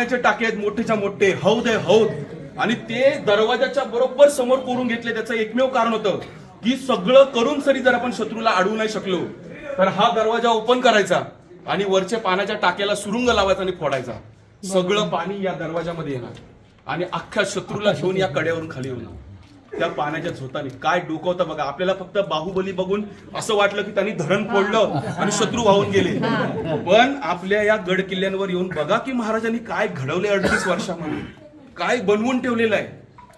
पाण्याचे टाके आहेत मोठेच्या मोठे, हौद आहे हौद, आणि ते दरवाजाच्या बरोबर समोर कोरून घेतले. त्याचं एकमेव कारण होतं की सगळं करून सरी जर आपण शत्रूला अडवू नाही शकलो तर हा दरवाजा ओपन करायचा आणि वरच्या पाण्याच्या टाक्याला सुरुंग लावायचा आणि फोडायचा. सगळं पाणी या दरवाजामध्ये येणार आणि अख्ख्या शत्रूला घेऊन या कड्यावरून खाली येणार त्या पाण्याच्या झोताने. काय डोकवतं बघा. आपल्याला फक्त बाहुबली बघून असं वाटलं की त्यांनी धरण फोडलं आणि शत्रू वाहून गेले, पण आपल्या या गड किल्ल्यांवर येऊन बघा की महाराजांनी काय घडवले 38 वर्षामध्ये, काय बनवून ठेवलेलं आहे.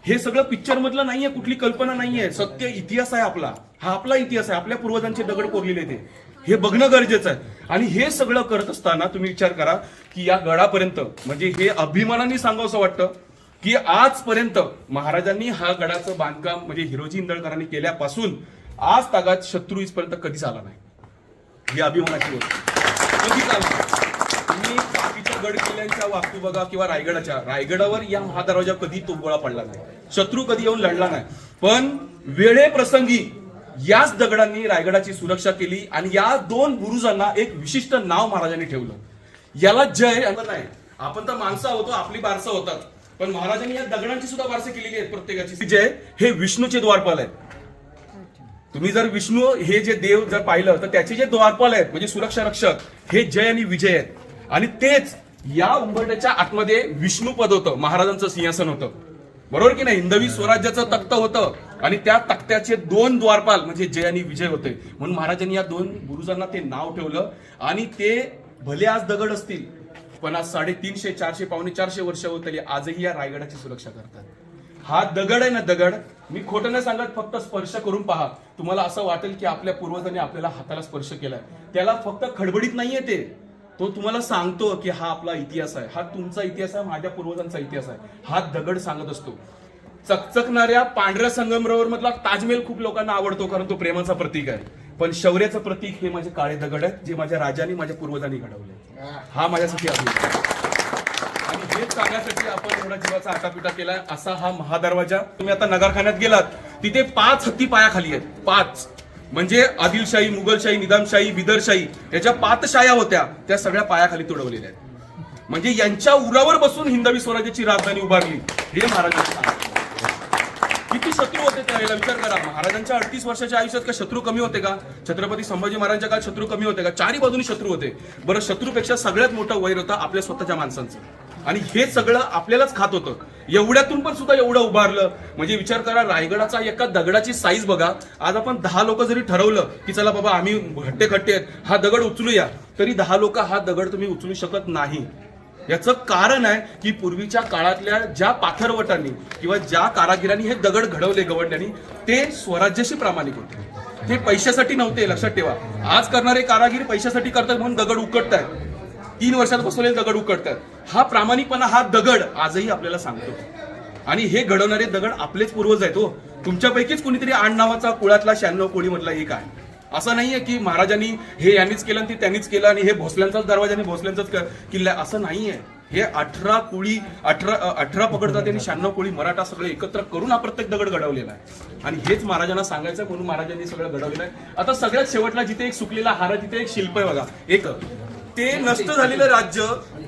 हे सगळं पिक्चर मधलं नाहीये, कुठली कल्पना नाहीये, सत्य इतिहास आहे आपला. हा आपला इतिहास आहे, आपल्या पूर्वजांचे दगड कोरलेले ते, हे बघणं गरजेचं आहे. आणि हे सगळं करत असताना तुम्ही विचार करा की या गडापर्यंत, म्हणजे हे अभिमानाने सांगावं वाटतं की आजपर्यंत महाराजांनी हा गडाचं बांधकाम म्हणजे हिरोजी इंदळकरांनी केल्यापासून आज तागात शत्रू इथपर्यंत कधीच आला नाही. ही अभिमानाची गोष्ट. कधीच आला नाही. तुम्ही बाकीच्या गड किल्ल्यांच्या वास्तू बघा किंवा रायगडावर या महादरवाजा कधी तोफगोळा पडला नाही, शत्रू कधी येऊन लढला नाही, पण वेळेप्रसंगी याच दगडांनी रायगडाची सुरक्षा केली आणि या 2 बुरुजांना एक विशिष्ट नाव महाराजांनी ठेवलं. याला जय नाही. आपण तर माणसं होतो, आपली बारसं होतात, पण महाराजांनी या दगडांची सुद्धा बारसं केलेली आहेत प्रत्येकाची. जय हे विष्णूचे द्वारपाल आहेत. तुम्ही जर विष्णू हे जे देव जर पाहिलं तर त्याचे जे द्वारपाल आहेत म्हणजे सुरक्षा रक्षक, हे जय आणि विजय आहेत. आणि तेच या उंबरठ्याच्या आतमध्ये विष्णू पद होतं, महाराजांचं सिंहासन होतं, बरोबर की नाही. हिंदवी स्वराज्याचं तख्त होतं आणि त्या तख्त्याचे 2 द्वारपाल म्हणजे जय आणि विजय होते. म्हणून महाराजांनी या 2 बुरुजांना ते नाव ठेवलं. आणि ते भले आज दगड असतील पण आज 350, 400, पावणे 400 वर्ष होत आली, आजही या रायगडाची सुरक्षा करतात. हा दगड आहे ना, दगड मी खोटं नाही सांगत, फक्त स्पर्श करून पहा, तुम्हाला असं वाटेल की आपल्या पूर्वजांनी आपल्याला हाताला स्पर्श केलाय. त्याला फक्त खडबडीत नाहीये ते, तो तुम्हाला सांगतो की हा आपला इतिहास आहे, हा तुमचा इतिहास आहे, माझ्या पूर्वजांचा इतिहास आहे. हा दगड सांगत असतो. चकचकणाऱ्या पांढऱ्या संगमरवर मधला ताजमहल खूप लोकांना आवडतो कारण तो प्रेमाचा प्रतीक आहे, पण शौर्याचं प्रतीक हे माझे काळे दगड आहेत जे माझ्या राजांनी माझ्या पूर्वजांनी घडवले. हा माझ्यासाठी अभिमान. आणि हेच सांगण्यासाठी आपण एवढा जीवाचा आटापिटा केलाय. असा हा महादरवाजा. तुम्ही आता नगरखान्यात गेलात तिथे 5 हत्ती पायाखाली आहेत. 5 म्हणजे आदिलशाही, मुघलशाही, निजामशाही, बिदरशाही, याच्या 5 शाया होत्या, त्या सगळ्या पायाखाली तुडवलेल्या आहेत. म्हणजे यांच्या उरावर बसून हिंदवी स्वराज्याची राजधानी उभारली. हे महाराजांनी सांगितलं. किती शत्रू होते त्यावेळेला विचार करा. महाराजांच्या 38 वर्षाच्या आयुष्यात का शत्रू कमी होते का? छत्रपती संभाजी महाराजांच्या काळात शत्रू कमी होते का? 4ही बाजूनी शत्रू होते. बरं, शत्रूपेक्षा सगळ्यात मोठं वैर होतं आपल्या स्वतःच्या माणसांचं, आणि हे सगळं आपल्यालाच खात होतं. एवढ्यातून पण सुद्धा एवढं उभारलं. म्हणजे विचार करा, रायगडाचा एका दगडाची साईज बघा. आज आपण 10 लोक जरी ठरवलं की चला बाबा आम्ही हट्टे खट्टे आहेत, हा दगड उचलूया, तरी 10 लोक हा दगड तुम्ही उचलू शकत नाही. याचं कारण आहे की पूर्वीच्या काळातल्या ज्या पाथरवटांनी किंवा ज्या कारागिरांनी हे दगड घडवले गवंड्यांनी, ते स्वराज्याशी प्रामाणिक होते. ते पैशासाठी नव्हते, लक्षात ठेवा. आज करणारे कारागीर पैशासाठी करतात म्हणून दगड उकडतायत, 3 वर्षात बसवलेले दगड उकडतात. हा प्रामाणिकपणा हा दगड आजही आपल्याला सांगतो. आणि हे घडवणारे दगड आपलेच पूर्वज आहेत. हो, तुमच्यापैकीच कोणीतरी आण नावाचा कुळातला 96 कोळीमधला एक आहे. असं नाहीये की महाराजांनी हे यांनीच केलं आणि ते त्यांनीच केलं आणि हे भोसल्यांचाच दरवाजाने भोसल्यांचाच किल्ला, असं नाहीये. हे 18 कोळी 18 पकडतात आणि 96 कोळी मराठा सगळे एकत्र करून हा प्रत्येक दगड घडवलेला आहे. आणि हेच महाराजांना सांगायचं म्हणून महाराजांनी सगळं घडवलेलं आहे. आता सगळ्यात शेवटला जिथे एक सुकलेला हार, तिथे एक शिल्प आहे बघा. एक ते नष्ट झालेलं राज्य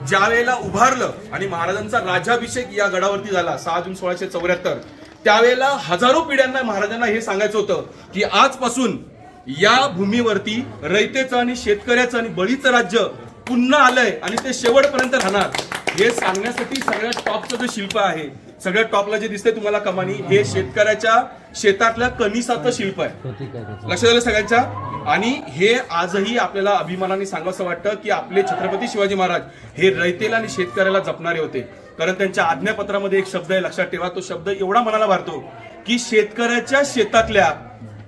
ज्या वेळेला उभारलं आणि महाराजांचा राज्याभिषेक या गडावरती झाला 6 जून 1674, त्यावेळेला हजारो पिढ्यांना महाराजांना हे सांगायचं होतं की आजपासून या भूमीवरती रयतेचं आणि शेतकऱ्याचं आणि बळीचं राज्य पुन्हा आलंय आणि ते शेवटपर्यंत राहणार. हे सांगण्यासाठी सगळ्यात टॉपचं जे शिल्प आहे, सगळ्यात टॉपला जे दिसतंय तुम्हाला कमानी, हे शेतकऱ्याच्या शेतातल्या कणिसाचं शिल्प आहे. लक्षात आलं सगळ्यांच्या? आणि हे आजही आपल्याला अभिमानाने सांगावंसं वाटतं की आपले छत्रपती शिवाजी महाराज हे रयतेला आणि शेतकऱ्याला जपणारे होते. कारण त्यांच्या आज्ञापत्रामध्ये एक शब्द आहे, लक्षात ठेवा. तो शब्द एवढा मनाला भारतो की शेतकऱ्याच्या शेतातल्या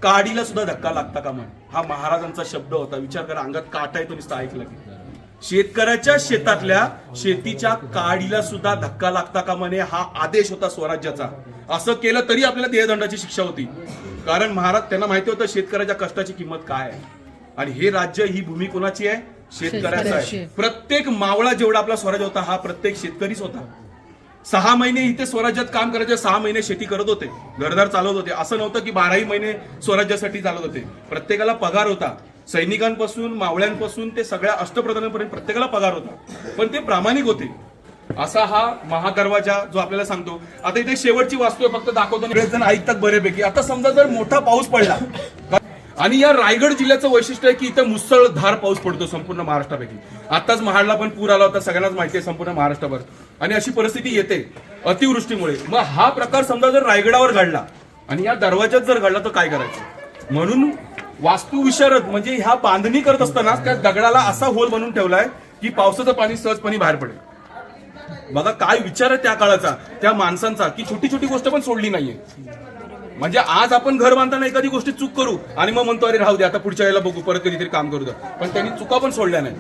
काडीला सुद्धा धक्का लागता का म्हण. हा महाराजांचा शब्द होता. विचार करा, अंगात काटा येतो नुसतं ऐकलं की. शेतकऱ्याच्या शेतातल्या शेतीच्या काडीला सुद्धा धक्का लागता का म्हणे, हा आदेश होता स्वराज्याचा. असं केलं तरी आपल्याला देहदंडाची शिक्षा होती. कारण महाराज त्यांना माहिती होतं शेतकऱ्याच्या कष्टाची किंमत काय आहे. आणि हे राज्य, ही भूमी कोणाची आहे? शेतकऱ्याचं आहे. प्रत्येक मावळा जेवढा आपला स्वराज्य होता हा प्रत्येक शेतकरीच होता. 6 महिने इथे स्वराज्यात काम करायचे, 6 महिने शेती करत होते, घरदार चालवत होते. असं नव्हतं की 12ही महिने स्वराज्यासाठी चालत होते. प्रत्येकाला पगार होता. सैनिकांपासून, मावळ्यांपासून ते सगळ्या अष्टप्रधानांपर्यंत प्रत्येकाला पगार होता. पण ते प्रामाणिक होते. असा हा महादरवाजा जो आपल्याला सांगतो. आता इथे शेवटची वास्तू आहे, फक्त दाखवतो. बरेच जण ऐकतात बऱ्यापैकी. आता समजा जर मोठा पाऊस पडला, आणि या रायगड जिल्ह्याचं वैशिष्ट्य आहे की इथं मुसळधार पाऊस पडतो संपूर्ण महाराष्ट्रापैकी. आताच महाडला पण पूर आला होता, सगळ्यांनाच माहिती आहे संपूर्ण महाराष्ट्रभर. आणि अशी परिस्थिती येते अतिवृष्टीमुळे. मग हा प्रकार समजा जर रायगडावर घडला आणि या दरवाज्यात जर घडला तर काय करायचं? म्हणून वास्तुविशारद म्हणजे ह्या बांधणी करत असताना त्या दगडाला असा होल बनवून ठेवलाय की पावसाचं पाणी सहजपणे बाहेर पडेल. बघा काय विचार आहे त्या काळाचा, त्या माणसांचा, की छोटी छोटी गोष्ट पण सोडली नाहीये. म्हणजे आज आपण घर बांधताना एखादी गोष्टी चूक करू आणि मग म्हणतो अरे राहू दे आता पुढच्या वेळेला बघू, परत कधीतरी काम करू द्या. पण त्यांनी चुका पण सोडल्या नाही.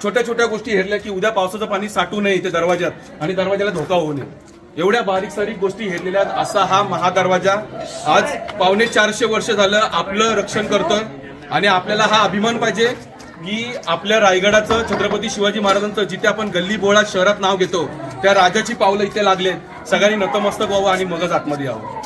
छोट्या छोट्या गोष्टी हेरल्या की उद्या पावसाचं पाणी साठू नये इथे दरवाज्यात आणि दरवाजाला धोका होऊ नये. एवढ्या बारीक सारीक गोष्टी हेरलेल्या असा हा महादरवाजा आज 450 वर्ष झालं आपलं रक्षण करतोय. आणि आपल्याला हा अभिमान पाहिजे की आपल्या रायगडाचं, छत्रपती शिवाजी महाराजांचं, जिथे आपण गल्ली बोळा शहरात नाव घेतो, त्या राजाची पावलं इथे लागलेत. सगळ्यांनी नतमस्तक व्हावं आणि मगच आतमध्ये यावं.